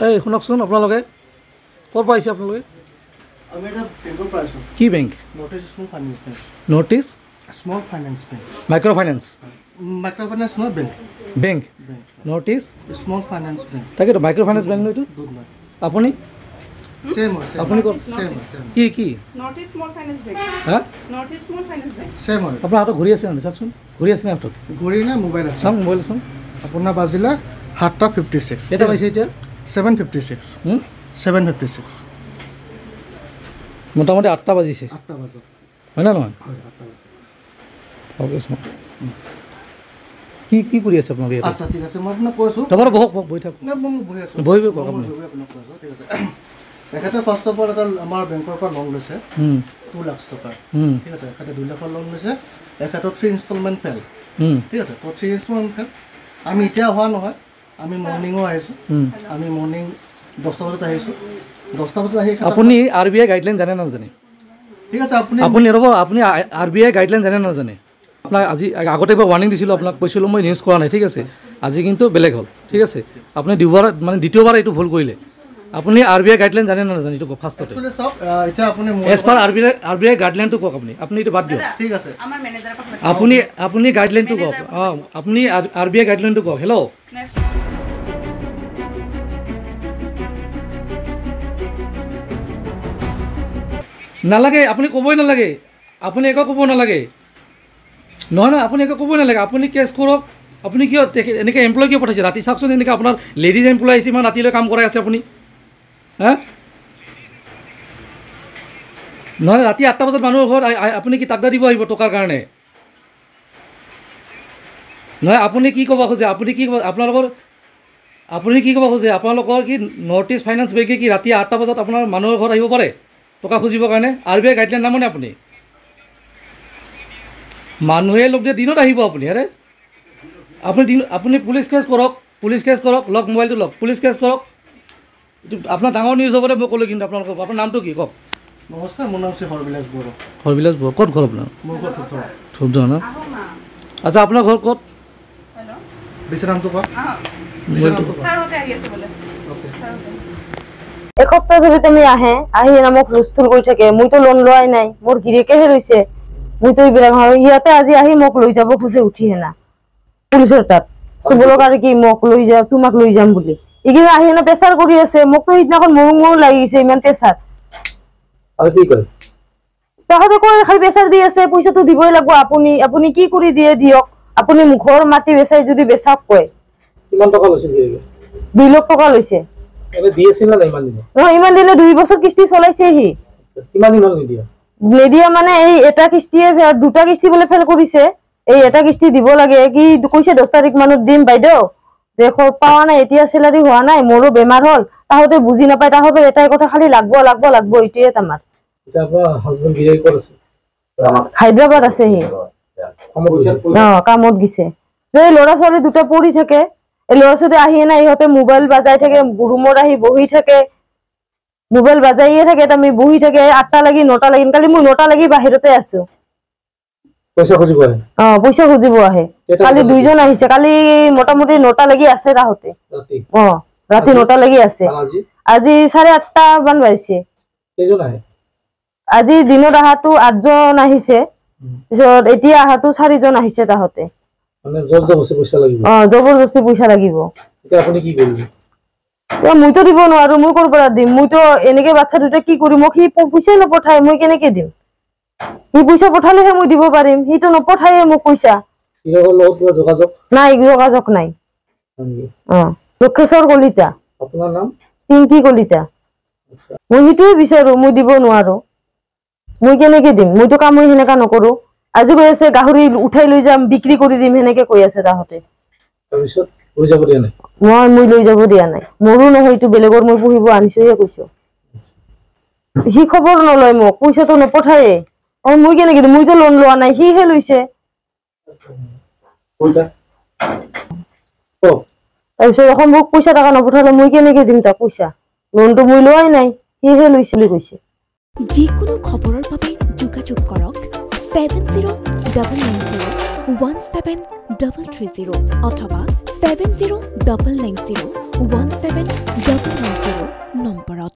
এই শুনকচোন আপোনালোকে ক'ৰ পৰা আহিছে আপোনালোকে আমি এটা বেংকৰ পৰা আছোঁ কি bank North East Small Finance Bank North East Small Finance Bank micro' finance নহয় bank bank North East Small Finance Bank তাকেতো মাইক্ৰ' ফাইনেন্স বেংক এইটো আপুনি সেম আপুনি ক'ত কি কি North East Small Finance Bank হা North East Small Finance Bank same হয় আপোনাৰ হাতত ঘূৰি আছে মানে চাওকচোন ঘূৰি আছে নে হাতত ঘড়ী নে মোবাইল আছে চাওক মোবাইল চাওক আপোনাৰ বাজিলে 7:56 কেইটা পাইছে এতিয়া 7:56 7:56 মোটামুটি 8টা বাজিছে 8টা বজাত হয় না নহয় হয় 8টা বজাত অ'কে চাওক কি কি কৰি আছে আপোনালোকে আচ্ছা ঠিক আছে মই আপোনাক কৈছোঁ তোমাৰ বহক বহি থাকক না মই বহি আছোঁ বহিব কওক আপুনি আপোনাক কৈছোঁ ঠিক আছে এখেতে ফাৰ্ষ্ট অফ অল এটা আমাৰ বেংকৰ পৰা লোন লৈছে 2 লাখ টকা ঠিক আছে এখেতে 2 লাখৰ লোন লৈছে এখেতৰ 3 ইনষ্টলমেণ্ট ফেল ঠিক আছে তো 3 ইনষ্টলমেণ্ট ফেল আমি এতিয়া হোৱা নহয় আমি মৰ্ণিঙো আহিছোঁ আমি মৰ্ণিং 10টা বজাত আহিছোঁ 10টা বজাত আহি আপুনি RBI গাইডলাইন জানে না জানে ঠিক আছে আপুনি ৰ'ব আপুনি RBI গাইডলাইন জানে না জানে আপোনাক আজি আগতে এবাৰ ৱাৰ্ণিং দিছিলোঁ আপোনাক কৈছিলোঁ মই নিউজ কৰা নাই ঠিক আছে আজি কিন্তু বেলেগ হ'ল ঠিক আছে আপুনি দ্বিতীয়বাৰ এইটো ভুল কৰিলে আপুনি RBI গাইডলাইন জানে না নাজানে এইটো ফাৰ্ষ্টতে এতিয়া আপুনি এজ পাৰ RBI গাইডলাইনটো কওক আপুনি এইটো বাদ দিয়ক ঠিক আছে আমাৰ মেনেজাৰৰ কথা আপুনি গাইডলাইনটো কওক আপুনি RBI গাইডলাইনটো কওক হেল্ল' নালাগে আপুনি ক'বই নালাগে আপুনি একো ক'ব নালাগে নহয় নহয় আপুনি একো ক'বই নালাগে আপুনি কেছ কৰক আপুনি কিয় এনেকৈ এমপ্লয় কিয় পঠাইছে ৰাতি চাওকচোন এনেকৈ আপোনাৰ লেডিজ এমপ্লয় আহিছে ইমান ৰাতিলৈ কাম কৰাই আছে আপুনি হা নহয় ৰাতি 8টা বজাত মানুহৰ ঘৰত আপুনি কি তাকদা দিব আহিব টকাৰ কাৰণে নহয় আপুনি কি ক'ব খোজে আপুনি কি আপোনালোকৰ কি নৰ্থ ইষ্ট ফাইনেন্স বেংকে কি ৰাতি 8টা বজাত আপোনাৰ মানুহৰ ঘৰত আহিব পাৰে টকা খুজিবৰ কাৰণে RBI গাইডলাইন নামানে আপুনি মানুহে লগ দিয়ে দিনত আহিব আপুনি আৰে আপুনি পুলিচ কেছ কৰক লওক মোবাইলটো লওক পুলিচ কেছ কৰক এইটো আপোনাৰ ডাঙৰ নিউজ হ'ব দে মই ক'লোঁ কিন্তু আপোনালোকক আপোনাৰ নামটো কি কওক নমস্কাৰ মোৰ নাম শ্ৰী হৰবিলাস বড়ো হৰবিলাস বড়ো ক'ত ঘৰ আপোনাৰ মোৰ ঘৰ ধূপধৰা ন আচ্ছা আপোনাৰ ঘৰ ক'ত বিচৰামটো কওক এসপ্তাহ ধৰি তুমি আহি মোক হুলস্থুল কৰি থাকে মইতো লোন লোৱাই নাই মোৰ গিৰিকেহে লৈছে মইতো এইবিলাক ইয়াতে আজি আহি মোক লৈ যাব খোজে উঠি হেনা পুলিচৰ তাত চবলক আৰু কি মোক লৈ যাম তোমাক লৈ যাম বুলি এইখিনি আহি হেনা প্ৰেছাৰ কৰি আছে মোকতো সিদিনাখন মোৰো লাগিছে ইমান প্ৰেছাৰ আৰু কি কয় তাহাঁতে কয় খালি প্ৰেছাৰ দি আছে পইচাটো দিবই লাগিব আপুনি কি কৰি দিয়ে দিয়ক আপুনি মুখৰ মাটি বেচাই যদি বেচাক কয় কিমান টকা লৈছে 2 লাখ টকা লৈছে এনে দি আছিল না ইমান দিন নহয় ইমান দিনে 2 বছৰ কিস্তি চলাইছে হি কিমান দিন নিদিয়া মানে এই এটা কিস্তিয়ে দুটা কিস্তি বলে ফেল কৰিছে এই এটা কিস্তি দিব লাগে কি কৈছে 10 তাৰিখ মানত দিম বাইদেউ যে পাৱা নাই এতিয়া স্যালাৰি হোৱা নাই মোৰো বেমাৰ হ'ল তাহতে বুজি নাপায় তাহতে এটাই কথা খালি লাগব এইটোৱে তামাৰ এটা আপোনাৰ হাজবেণ্ড গিৰাই ক'ত আছে হায়দৰাবাদ আছে হি কামত গিছে যে ল'ৰা ছোৱালী দুটা পঢ়ি থাকে এই ল'ৰা ছোৱালী আহি না ইহঁতে মোবাইল বাজাই থাকে ৰুমত আহি বহি থাকে মোবাইল বাজাইয়ে থাকে আমি বহি থাকে 8টা লাগি 9টা লাগি কালি মই 9টা লাগি বাহিৰতে আছো পইচা খুজিব আহে পইচা খুজিব আহে কালি দুইজন আহিছে কালি মোটামুটি 9টা লাগি আছে তাহতে ৰাতি 9টা লাগি আছে আজি 8:30 মান বাজিছে কেইজন আহে আজি দিনত আহাটো 8জন আহিছে পিছত এতিয়া আহাটো 4জন আহিছে তাহতে মানে জবৰদস্তি পইচা লাগিব জবৰদস্তি পইচা লাগিব এতিয়া আপুনি কি কৰিব মইতো দিব নোৱাৰো মই ক'ৰ পৰা দিম মইতো এনেকে বাচ্চা দুটা কি কৰিম মোক সি পইচা নপঠায় মই কেনেকে দিম সি পইচা পঠালেহে মই দিব পাৰিম সিটো নপঠায়ে মোক পইচা যোগাযোগ নাই লক্ষেশ্বৰ কলিতা আপোনাৰ নাম পিংকি কলিতা মই সেইটোৱে বিচাৰো মই দিব নোৱাৰো মই কেনেকে দিম মইতো কাম সেনেকা নকৰো আজি কৈ আছে গাহৰি উঠাই লৈ যাম বিক্ৰী কৰি দিম সেনেকে কৈ আছে তাহতে তাৰপিছত লৈ যাব দিয়া নাই মই লৈ যাব দিয়া নাই মোৰো নহয় এইটো বেলেগৰ মই পুহিব আনিছোহে কৈছো সি খবৰ নলয় মোক পইচাটো নপঠায়ে মই কেনেকে দিম মইতো লোন লোৱা নাই সিহে লৈছে তাৰপিছত এখন মোক পইচা টকা নপঠালে মই কেনেকে দিম তাক পইচা লোনটো মই লোৱাই নাই সিহে লৈছে বুলি কৈছে যিকোনো খবৰৰ বাবে যোগাযোগ কৰক 7099017330 অথবা 709901 17 010 নম্বৰত।